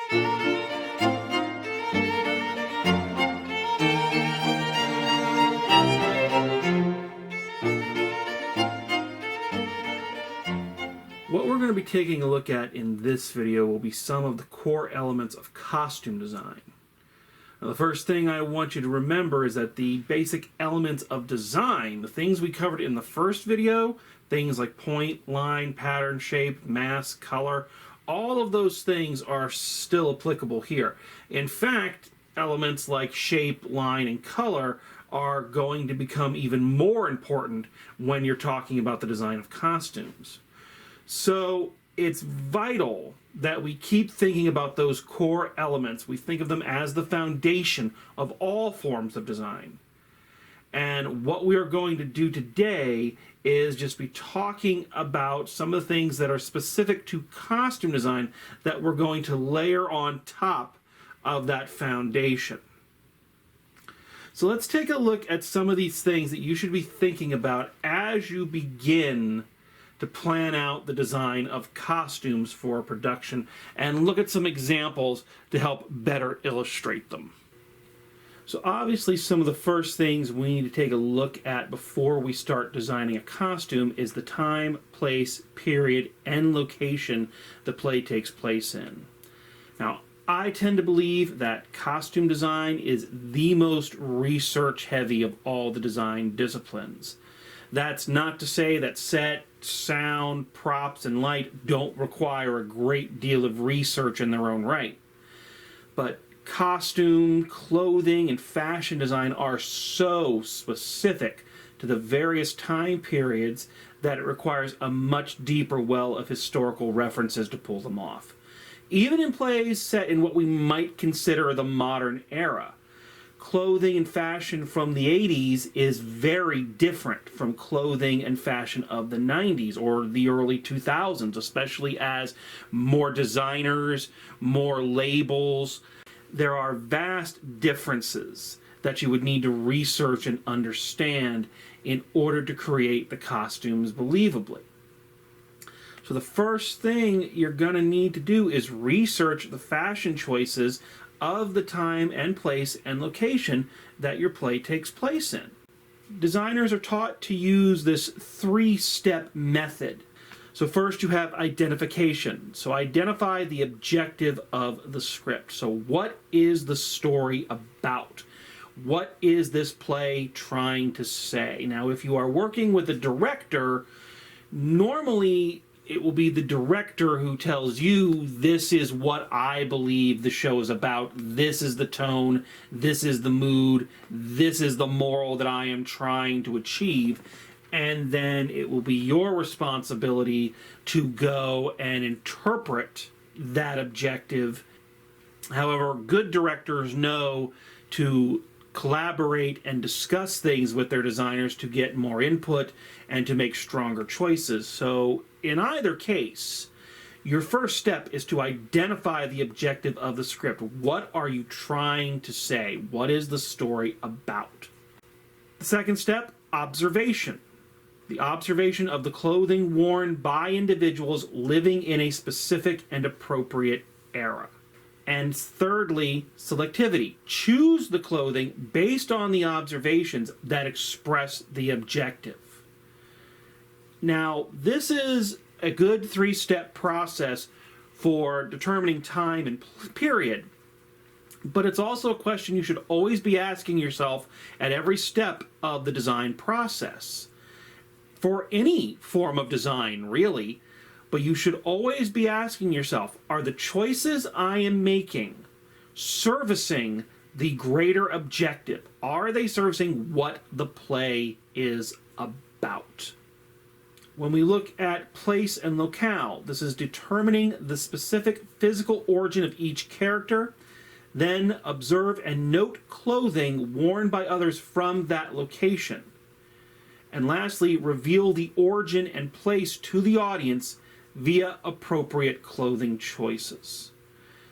What we're going to be taking a look at in this video will be some of the core elements of costume design. Now, the first thing I want you to remember is that the basic elements of design, the things we covered in the first video, things like point, line, pattern, shape, mask, color, all of those things are still applicable here. In fact, elements like shape, line, and color are going to become even more important when you're talking about the design of costumes. So it's vital that we keep thinking about those core elements. We think of them as the foundation of all forms of design. And what we are going to do today is just be talking about some of the things that are specific to costume design that we're going to layer on top of that foundation. So let's take a look at some of these things that you should be thinking about as you begin to plan out the design of costumes for production and look at some examples to help better illustrate them. So obviously some of the first things we need to take a look at before we start designing a costume is the time, place, period, and location the play takes place in. Now, I tend to believe that costume design is the most research-heavy of all the design disciplines. That's not to say that set, sound, props, and light don't require a great deal of research in their own right. But costume, clothing, and fashion design are so specific to the various time periods that it requires a much deeper well of historical references to pull them off. Even in plays set in what we might consider the modern era, clothing and fashion from the 80s is very different from clothing and fashion of the 90s or the early 2000s, especially as more designers, more labels. There are vast differences that you would need to research and understand in order to create the costumes believably. So the first thing you're going to need to do is research the fashion choices of the time and place and location that your play takes place in. Designers are taught to use this three-step method. So first you have identification. So identify the objective of the script. So what is the story about? What is this play trying to say? Now, if you are working with a director, normally it will be the director who tells you, this is what I believe the show is about, this is the tone, this is the mood, this is the moral that I am trying to achieve, and then it will be your responsibility to go and interpret that objective. However, good directors know to collaborate and discuss things with their designers to get more input and to make stronger choices. So in either case, your first step is to identify the objective of the script. What are you trying to say? What is the story about? The second step, observation. The observation of the clothing worn by individuals living in a specific and appropriate era. And thirdly, selectivity. Choose the clothing based on the observations that express the objective. Now, this is a good three-step process for determining time and period, but it's also a question you should always be asking yourself at every step of the design process. For any form of design, really, but you should always be asking yourself, are the choices I am making servicing the greater objective? Are they servicing what the play is about? When we look at place and locale, this is determining the specific physical origin of each character, then observe and note clothing worn by others from that location. And lastly, reveal the origin and place to the audience via appropriate clothing choices.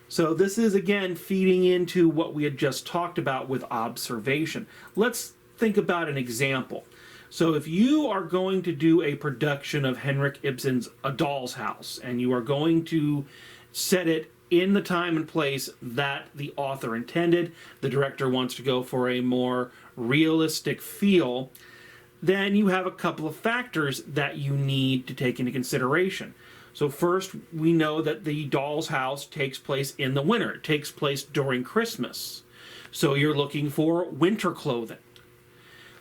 So this is again feeding into what we had just talked about with observation. Let's think about an example. So if you are going to do a production of Henrik Ibsen's A Doll's House, and you are going to set it in the time and place that the author intended, the director wants to go for a more realistic feel, then you have a couple of factors that you need to take into consideration. So first, we know that the doll's house takes place in the winter. It takes place during Christmas. So you're looking for winter clothing.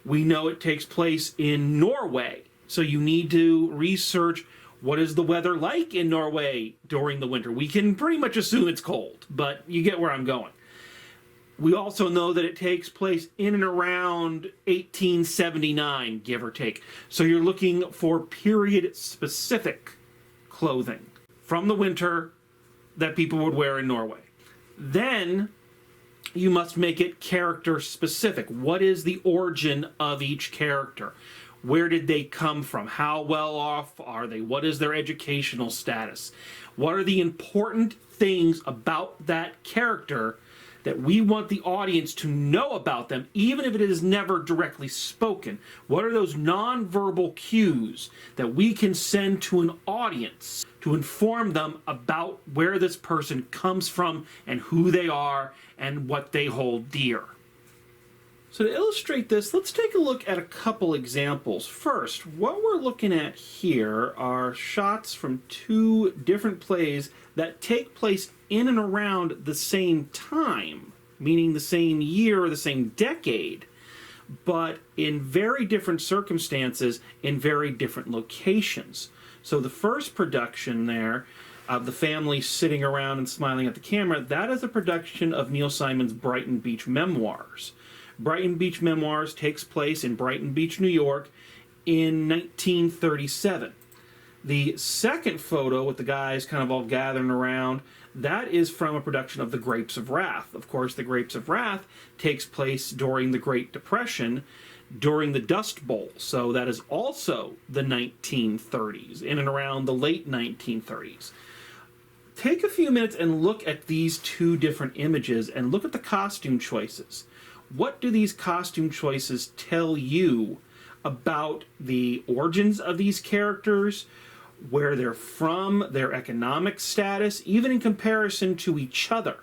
We know it takes place in Norway. So you need to research what is the weather like in Norway during the winter. We can pretty much assume it's cold, but you get where I'm going. We also know that it takes place in and around 1879, give or take. So you're looking for period-specific clothing from the winter that people would wear in Norway. Then you must make it character-specific. What is the origin of each character? Where did they come from? How well off are they? What is their educational status? What are the important things about that character that we want the audience to know about them, even if it is never directly spoken? What are those nonverbal cues that we can send to an audience to inform them about where this person comes from and who they are and what they hold dear? So to illustrate this, let's take a look at a couple examples. First, what we're looking at here are shots from two different plays that take place in and around the same time, meaning the same year or the same decade, but in very different circumstances, in very different locations. So the first production there, of the family sitting around and smiling at the camera, that is a production of Neil Simon's Brighton Beach Memoirs. Brighton Beach Memoirs takes place in Brighton Beach, New York in 1937. The second photo with the guys kind of all gathering around, that is from a production of The Grapes of Wrath. Of course, The Grapes of Wrath takes place during the Great Depression, during the Dust Bowl. So that is also the 1930s, in and around the late 1930s. Take a few minutes and look at these two different images and look at the costume choices. What do these costume choices tell you about the origins of these characters, where they're from, their economic status, even in comparison to each other?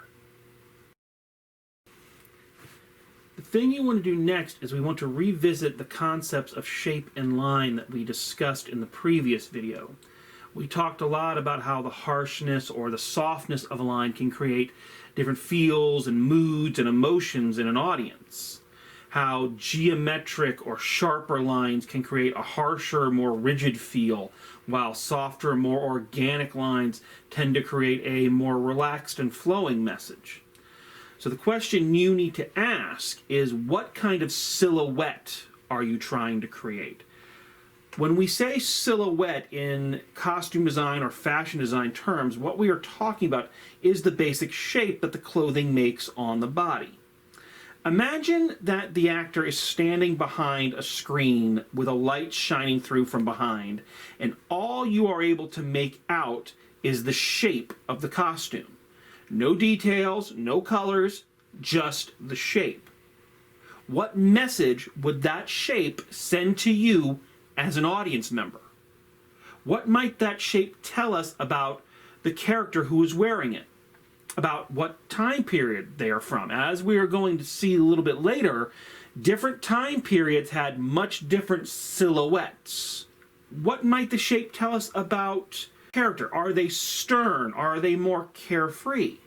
The thing you want to do next is we want to revisit the concepts of shape and line that we discussed in the previous video. We talked a lot about how the harshness or the softness of a line can create different feels and moods and emotions in an audience. How geometric or sharper lines can create a harsher, more rigid feel, while softer, more organic lines tend to create a more relaxed and flowing message. So the question you need to ask is, what kind of silhouette are you trying to create? When we say silhouette in costume design or fashion design terms, what we are talking about is the basic shape that the clothing makes on the body. Imagine that the actor is standing behind a screen with a light shining through from behind, and all you are able to make out is the shape of the costume. No details, no colors, just the shape. What message would that shape send to you as an audience member? What might that shape tell us about the character who is wearing it? About what time period they are from? As we are going to see a little bit later, different time periods had much different silhouettes. What might the shape tell us about character? Are they stern? Are they more carefree?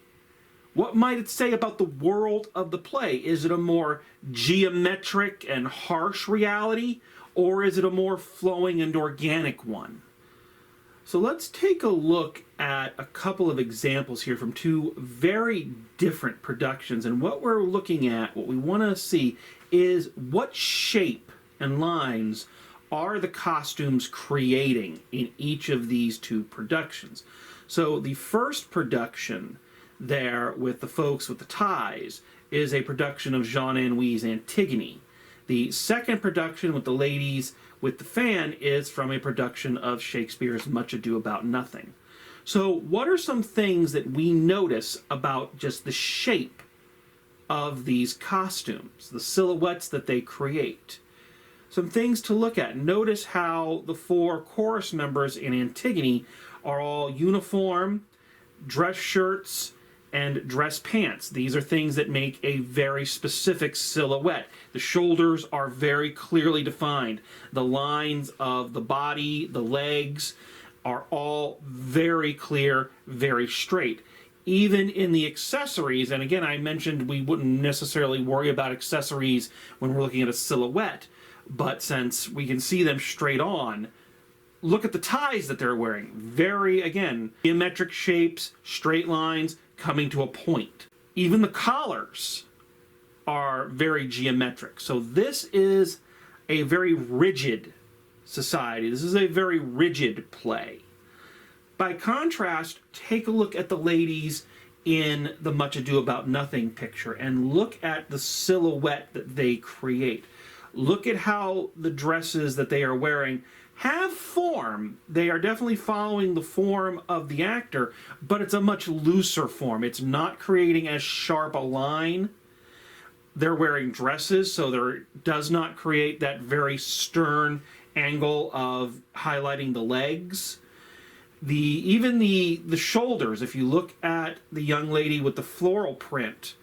What might it say about the world of the play? Is it a more geometric and harsh reality, or is it a more flowing and organic one? So let's take a look at a couple of examples here from two very different productions. And what we're looking at, what we want to see, is what shape and lines are the costumes creating in each of these two productions. So the first production there with the folks with the ties is a production of Jean Anouilh's Antigone. The second production with the ladies with the fan is from a production of Shakespeare's Much Ado About Nothing. So what are some things that we notice about just the shape of these costumes, the silhouettes that they create? Some things to look at. Notice how the four chorus members in Antigone are all uniform. dress shirts and dress pants. These are things that make a very specific silhouette. The shoulders are very clearly defined. The lines of the body, the legs, are all very clear, very straight. Even in the accessories, and again, I mentioned we wouldn't necessarily worry about accessories when we're looking at a silhouette, but since we can see them straight on, look at the ties that they're wearing. Very, again, geometric shapes, straight lines, coming to a point. Even the collars are very geometric. So this is a very rigid society. This is a very rigid play. By contrast, take a look at the ladies in the Much Ado About Nothing picture and look at the silhouette that they create. Look at how the dresses that they are wearing have form. They are definitely following the form of the actor, but it's a much looser form. It's not creating as sharp a line. They're wearing dresses, so there does not create that very stern angle of highlighting the legs. Even the shoulders, if you look at the young lady with the floral print,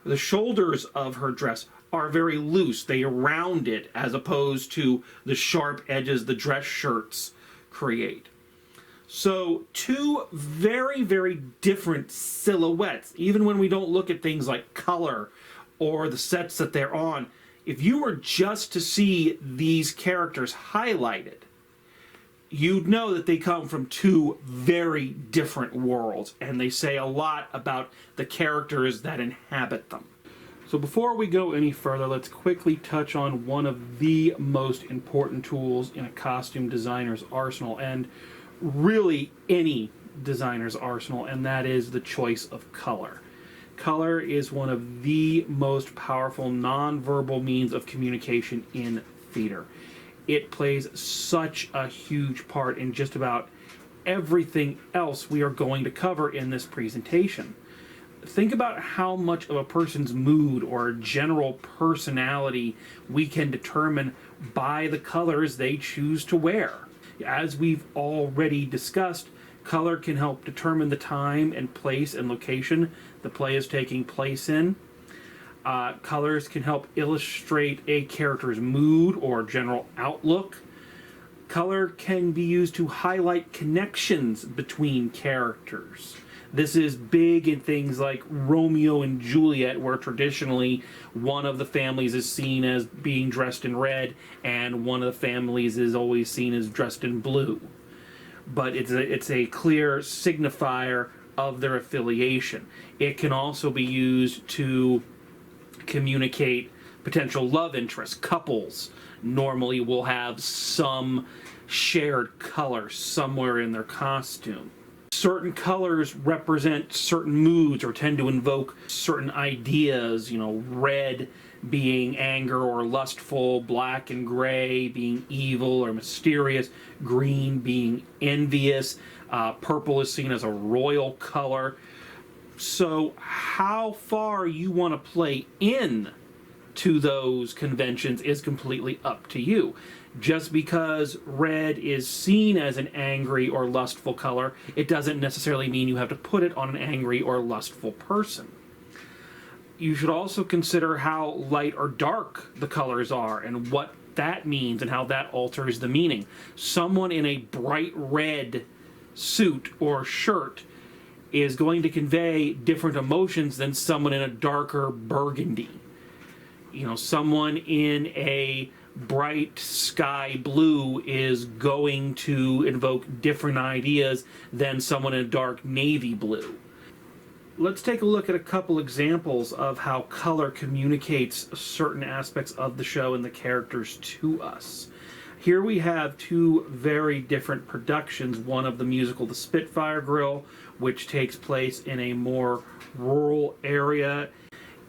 the shoulders of her dress are very loose. They are rounded as opposed to the sharp edges the dress shirts create. So two very, very different silhouettes. Even when we don't look at things like color or the sets that they're on, if you were just to see these characters highlighted, you'd know that they come from two very different worlds, and they say a lot about the characters that inhabit them. So before we go any further, let's quickly touch on one of the most important tools in a costume designer's arsenal, and really any designer's arsenal, and that is the choice of color. Color is one of the most powerful non-verbal means of communication in theater. It plays such a huge part in just about everything else we are going to cover in this presentation. Think about how much of a person's mood or general personality we can determine by the colors they choose to wear. As we've already discussed, color can help determine the time and place and location the play is taking place in. Colors can help illustrate a character's mood or general outlook. Color can be used to highlight connections between characters. This is big in things like Romeo and Juliet, where traditionally one of the families is seen as being dressed in red and one of the families is always seen as dressed in blue. But it's a clear signifier of their affiliation. It can also be used to communicate potential love interests. Couples normally will have some shared color somewhere in their costume. Certain colors represent certain moods or tend to invoke certain ideas, red being anger or lustful, black and gray being evil or mysterious, green being envious, purple is seen as a royal color. So how far you want to play in to those conventions is completely up to you. Just because red is seen as an angry or lustful color, it doesn't necessarily mean you have to put it on an angry or lustful person. You should also consider how light or dark the colors are and what that means and how that alters the meaning. Someone in a bright red suit or shirt is going to convey different emotions than someone in a darker burgundy. Someone in a bright sky blue is going to invoke different ideas than someone in a dark navy blue. Let's take a look at a couple examples of how color communicates certain aspects of the show and the characters to us. Here we have two very different productions. One of the musical The Spitfire Grill, which takes place in a more rural area.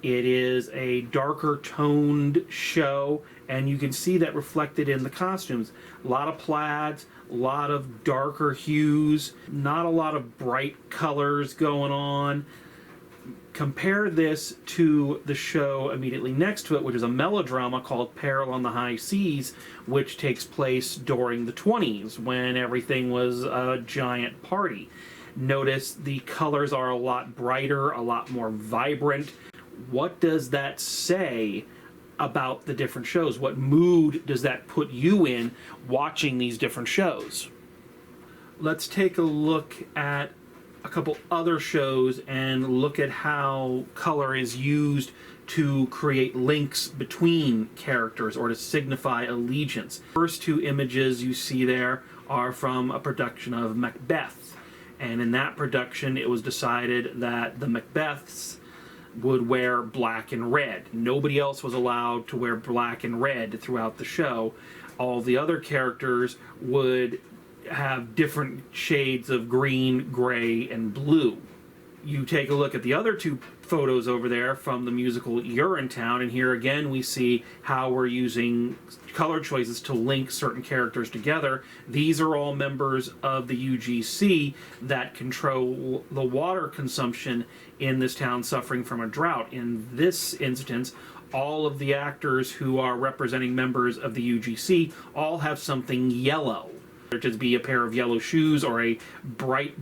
It is a darker toned show, and you can see that reflected in the costumes. A lot of plaids, a lot of darker hues, not a lot of bright colors going on. Compare this to the show immediately next to it, which is a melodrama called Peril on the High Seas, which takes place during the 20s when everything was a giant party. Notice the colors are a lot brighter, a lot more vibrant. What does that say about the different shows? What mood does that put you in watching these different shows? Let's take a look at a couple other shows and look at how color is used to create links between characters or to signify allegiance. First two images you see there are from a production of Macbeth. And in that production, it was decided that the Macbeths would wear black and red. Nobody else was allowed to wear black and red throughout the show. All the other characters would have different shades of green, gray, and blue. You take a look at the other two photos over there from the musical Urinetown, and here again we see how we're using color choices to link certain characters together. These are all members of the UGC that control the water consumption in this town suffering from a drought. In this instance, all of the actors who are representing members of the UGC all have something yellow. It could be a pair of yellow shoes or a bright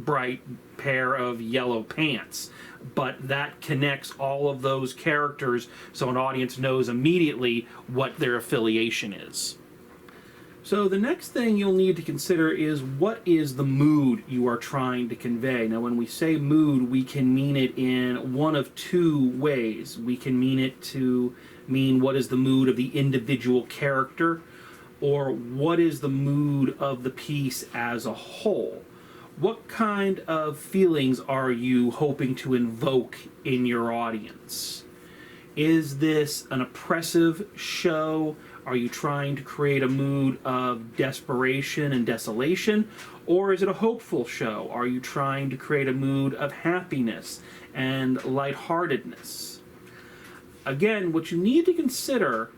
pair of yellow pants. But that connects all of those characters so an audience knows immediately what their affiliation is. So the next thing you'll need to consider is what is the mood you are trying to convey. Now when we say mood, we can mean it in one of two ways. We can mean it to mean what is the mood of the individual character, or what is the mood of the piece as a whole. What kind of feelings are you hoping to invoke in your audience? Is this an oppressive show? Are you trying to create a mood of desperation and desolation? Or is it a hopeful show? Are you trying to create a mood of happiness and lightheartedness? Again, what you need to consider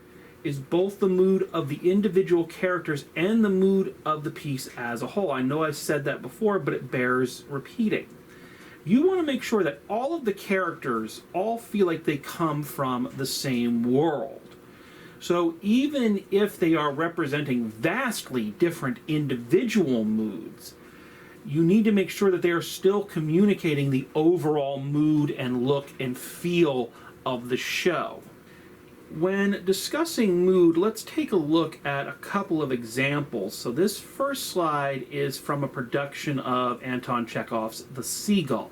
is both the mood of the individual characters and the mood of the piece as a whole. I know I've said that before, but it bears repeating. You want to make sure that all of the characters all feel like they come from the same world. So even if they are representing vastly different individual moods, you need to make sure that they are still communicating the overall mood and look and feel of the show. When discussing mood, let's take a look at a couple of examples. So this first slide is from a production of Anton Chekhov's The Seagull.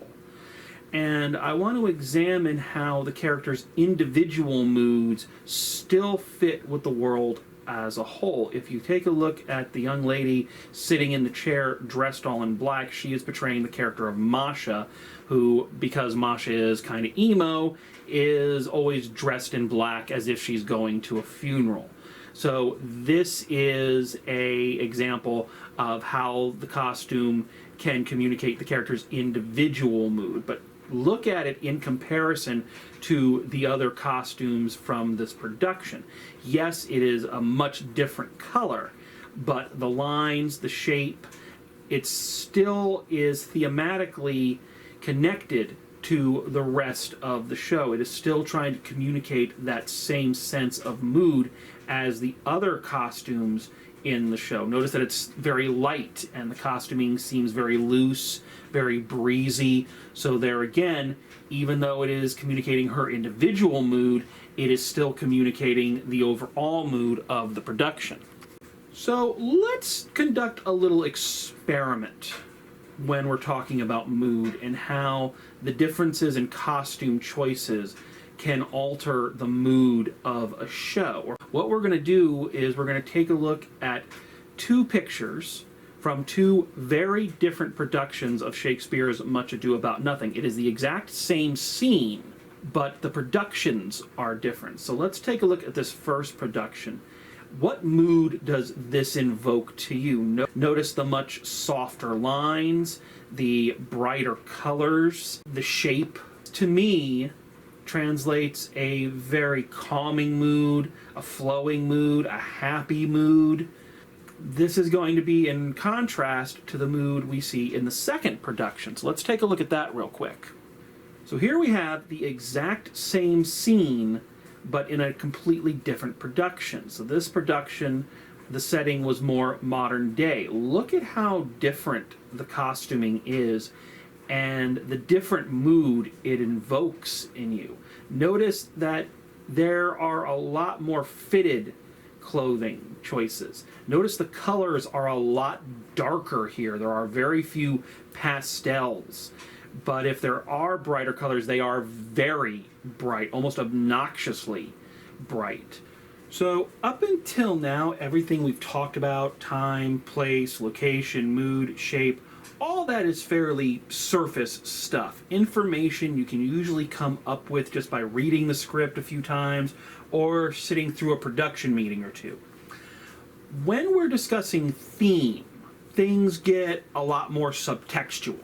And I want to examine how the characters' individual moods still fit with the world as a whole. If you take a look at the young lady sitting in the chair dressed all in black, she is portraying the character of Masha, who, because Masha is kind of emo, is always dressed in black as if she's going to a funeral. So this is an example of how the costume can communicate the character's individual mood. But look at it in comparison to the other costumes from this production. Yes, it is a much different color, but the lines, the shape, it still is thematically connected to the rest of the show. It is still trying to communicate that same sense of mood as the other costumes in the show. Notice that it's very light and the costuming seems very loose, very breezy. So there again, even though it is communicating her individual mood, it is still communicating the overall mood of the production. So let's conduct a little experiment when we're talking about mood and how the differences in costume choices can alter the mood of a show. What we're going to do is we're going to take a look at two pictures from two very different productions of Shakespeare's Much Ado About Nothing. It is the exact same scene, but the productions are different. So let's take a look at this first production. What mood does this invoke to you? Notice the much softer lines, the brighter colors, the shape. To me, translates a very calming mood, a flowing mood, a happy mood. This is going to be in contrast to the mood we see in the second production. So let's take a look at that real quick. So here we have the exact same scene, but in a completely different production. So this production, the setting was more modern day. Look at how different the costuming is and the different mood it invokes in you. Notice that there are a lot more fitted clothing choices. Notice the colors are a lot darker here. There are very few pastels. But if there are brighter colors, they are very bright, almost obnoxiously bright. So up until now, everything we've talked about, time, place, location, mood, shape, all that is fairly surface stuff. Information you can usually come up with just by reading the script a few times or sitting through a production meeting or two. When we're discussing theme, things get a lot more subtextual.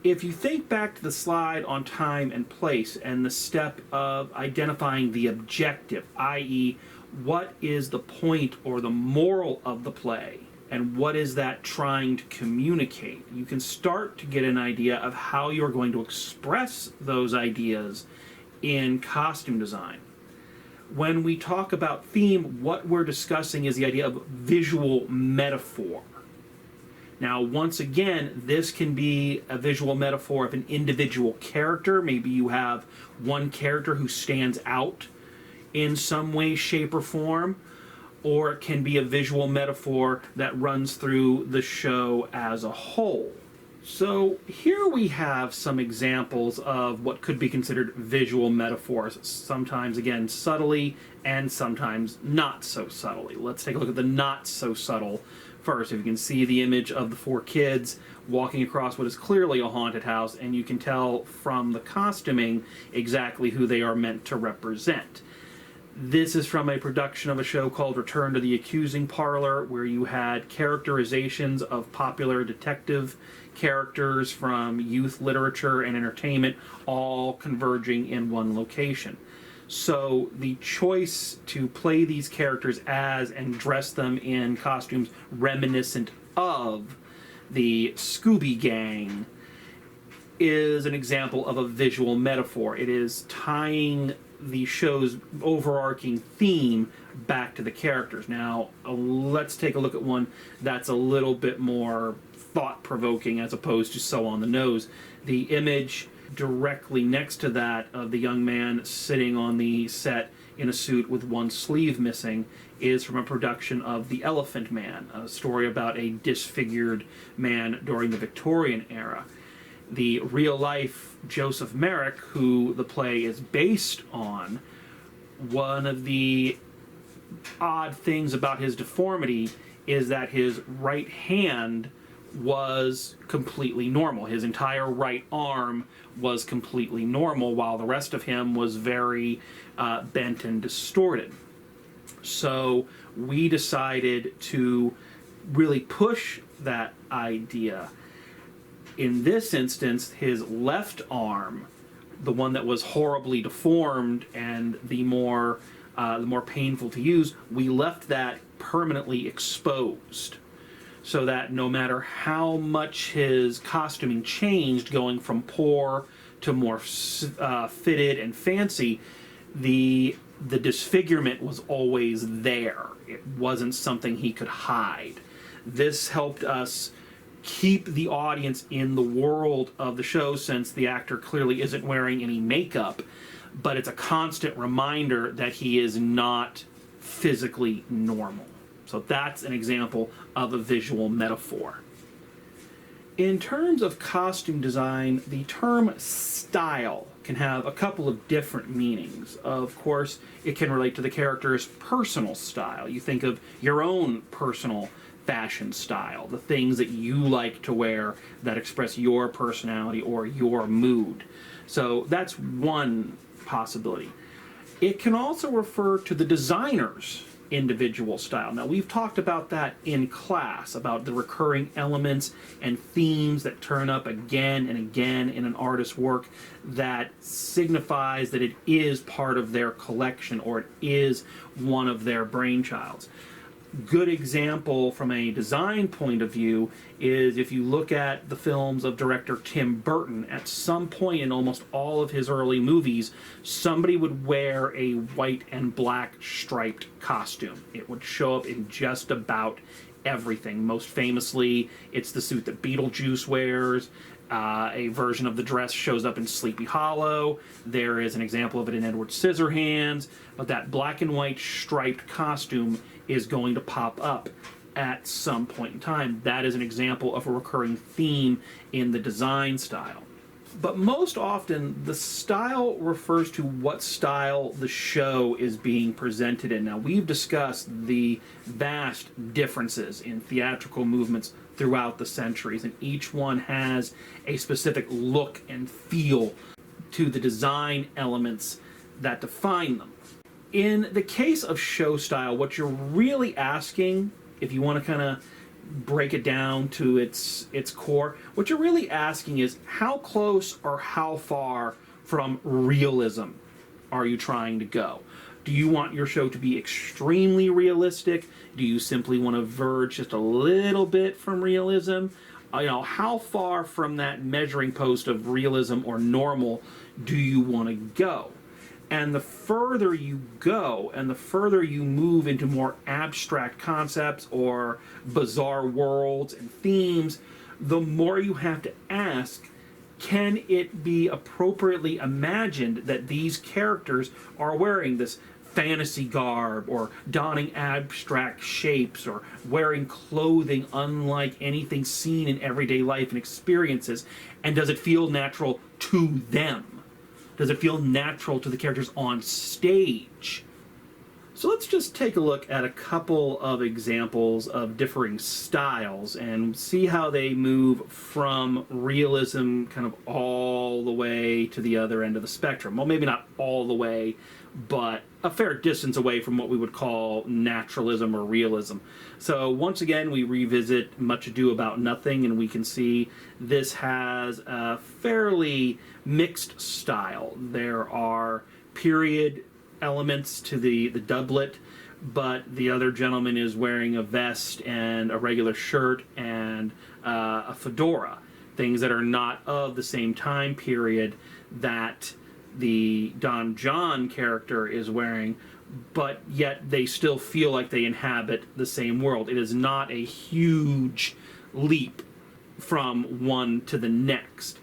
If you think back to the slide on time and place and the step of identifying the objective, i.e., what is the point or the moral of the play, and what is that trying to communicate, you can start to get an idea of how you're going to express those ideas in costume design. When we talk about theme, what we're discussing is the idea of visual metaphor. Now, once again, this can be a visual metaphor of an individual character. Maybe you have one character who stands out in some way, shape, or form. Or it can be a visual metaphor that runs through the show as a whole. So here we have some examples of what could be considered visual metaphors, sometimes, again, subtly, and sometimes not so subtly. Let's take a look at the not so subtle first. If you can see the image of the four kids walking across what is clearly a haunted house, and you can tell from the costuming exactly who they are meant to represent. This is from a production of a show called Return to the Accusing Parlor, where you had characterizations of popular detective characters from youth literature and entertainment all converging in one location. So the choice to play these characters as and dress them in costumes reminiscent of the Scooby Gang is an example of a visual metaphor. It is tying the show's overarching theme back to the characters. Now, let's take a look at one that's a little bit more thought-provoking as opposed to so on the nose. The image directly next to that of the young man sitting on the set in a suit with one sleeve missing is from a production of The Elephant Man, a story about a disfigured man during the Victorian era. The real-life Joseph Merrick, who the play is based on, one of the odd things about his deformity is that his right hand was completely normal. His entire right arm was completely normal, while the rest of him was very bent and distorted. So we decided to really push that idea. In this instance, his left arm, the one that was horribly deformed and the more painful to use, we left that permanently exposed, so that no matter how much his costuming changed, going from poor to more fitted and fancy, the disfigurement was always there. It wasn't something he could hide. This helped us keep the audience in the world of the show, since the actor clearly isn't wearing any makeup, but it's a constant reminder that he is not physically normal. So that's an example of a visual metaphor. In terms of costume design, the term style can have a couple of different meanings. Of course, it can relate to the character's personal style. You think of your own personal fashion style, the things that you like to wear that express your personality or your mood. So that's one possibility. It can also refer to the designer's individual style. Now, we've talked about that in class, about the recurring elements and themes that turn up again and again in an artist's work that signifies that it is part of their collection or it is one of their brainchilds. Good example from a design point of view is if you look at the films of director Tim Burton. At some point in almost all of his early movies, somebody would wear a white and black striped costume. It would show up in just about everything. Most famously, it's the suit that Beetlejuice wears. A version of the dress shows up in Sleepy Hollow. There is an example of it in Edward Scissorhands. But that black and white striped costume is going to pop up at some point in time. That is an example of a recurring theme in the design style. But most often, the style refers to what style the show is being presented in. Now, we've discussed the vast differences in theatrical movements throughout the centuries, and each one has a specific look and feel to the design elements that define them. In the case of show style, what you're really asking, if you want to kind of break it down to its core, what you're really asking is how close or how far from realism are you trying to go? Do you want your show to be extremely realistic? Do you simply want to verge just a little bit from realism? How far from that measuring post of realism or normal do you want to go? And the further you go and the further you move into more abstract concepts or bizarre worlds and themes, the more you have to ask, can it be appropriately imagined that these characters are wearing this fantasy garb or donning abstract shapes or wearing clothing unlike anything seen in everyday life and experiences? And does it feel natural to them? Does it feel natural to the characters on stage? So let's just take a look at a couple of examples of differing styles and see how they move from realism kind of all the way to the other end of the spectrum. Well, maybe not all the way, but a fair distance away from what we would call naturalism or realism. So once again, we revisit Much Ado About Nothing, and we can see this has a fairly mixed style. There are period elements to the doublet, but the other gentleman is wearing a vest and a regular shirt and a fedora, things that are not of the same time period that the Don John character is wearing, but yet they still feel like they inhabit the same world. It is not a huge leap from one to the next.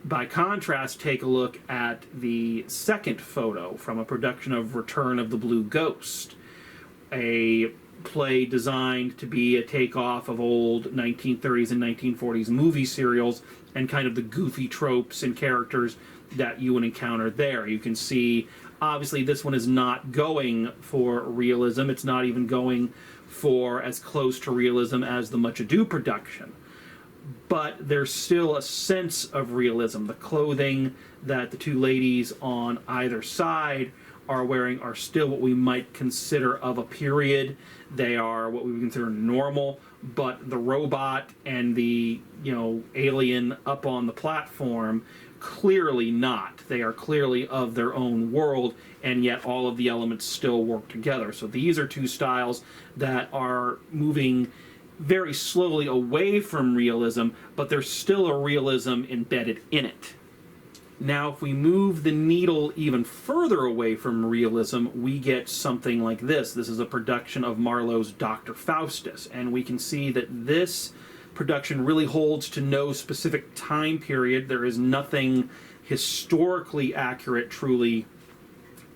By contrast, take a look at the second photo from a production of Return of the Blue Ghost, a play designed to be a takeoff of old 1930s and 1940s movie serials and kind of the goofy tropes and characters that you would encounter there. You can see, obviously, this one is not going for realism. It's not even going for as close to realism as the Much Ado production. But there's still a sense of realism. The clothing that the two ladies on either side are wearing are still what we might consider of a period. They are what we would consider normal, but the robot and the, alien up on the platform, clearly not. They are clearly of their own world, and yet all of the elements still work together. So these are two styles that are moving very slowly away from realism, but there's still a realism embedded in it. Now, if we move the needle even further away from realism, we get something like this. This is a production of Marlowe's Dr. Faustus, and we can see that this production really holds to no specific time period. There is nothing historically accurate, truly,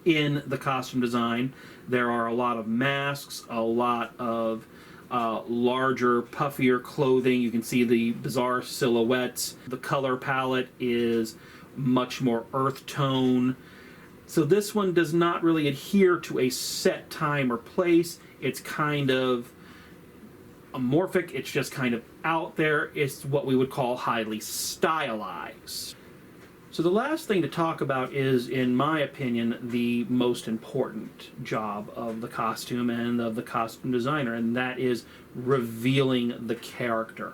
in the costume design. There are a lot of masks, a lot of larger, puffier clothing. You can see the bizarre silhouettes. The color palette is much more earth tone. So this one does not really adhere to a set time or place. It's kind of amorphic. It's just kind of out there. It's what we would call highly stylized. So the last thing to talk about is, in my opinion, the most important job of the costume and of the costume designer, and that is revealing the character.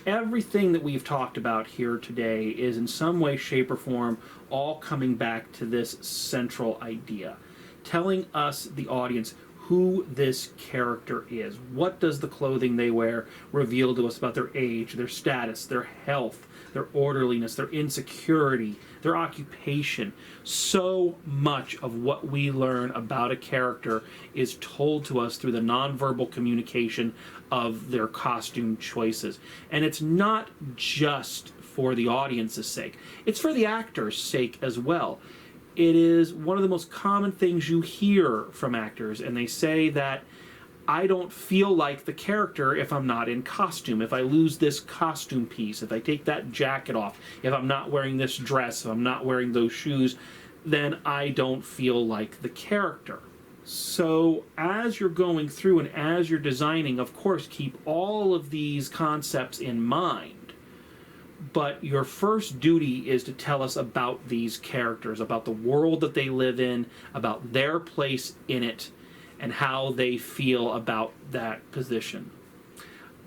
Everything that we've talked about here today is in some way, shape, or form all coming back to this central idea, telling us, the audience, who this character is. What does the clothing they wear reveal to us about their age, their status, their health, their orderliness, their insecurity, their occupation? So much of what we learn about a character is told to us through the nonverbal communication of their costume choices. And it's not just for the audience's sake. It's for the actor's sake as well. It is one of the most common things you hear from actors, and they say that I don't feel like the character if I'm not in costume. If I lose this costume piece, if I take that jacket off, if I'm not wearing this dress, if I'm not wearing those shoes, then I don't feel like the character. So as you're going through and as you're designing, of course, keep all of these concepts in mind. But your first duty is to tell us about these characters, about the world that they live in, about their place in it, and how they feel about that position.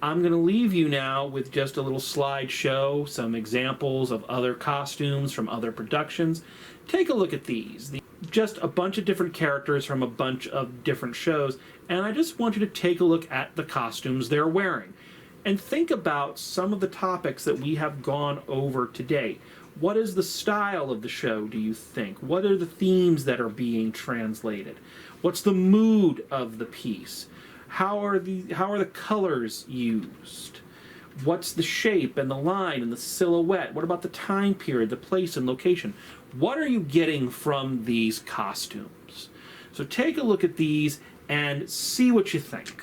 I'm going to leave you now with just a little slideshow, some examples of other costumes from other productions. Take a look at these. Just a bunch of different characters from a bunch of different shows, and I just want you to take a look at the costumes they're wearing. And think about some of the topics that we have gone over today. What is the style of the show, do you think? What are the themes that are being translated? What's the mood of the piece? How are the colors used? What's the shape and the line and the silhouette? What about the time period, the place and location? What are you getting from these costumes? So take a look at these and see what you think.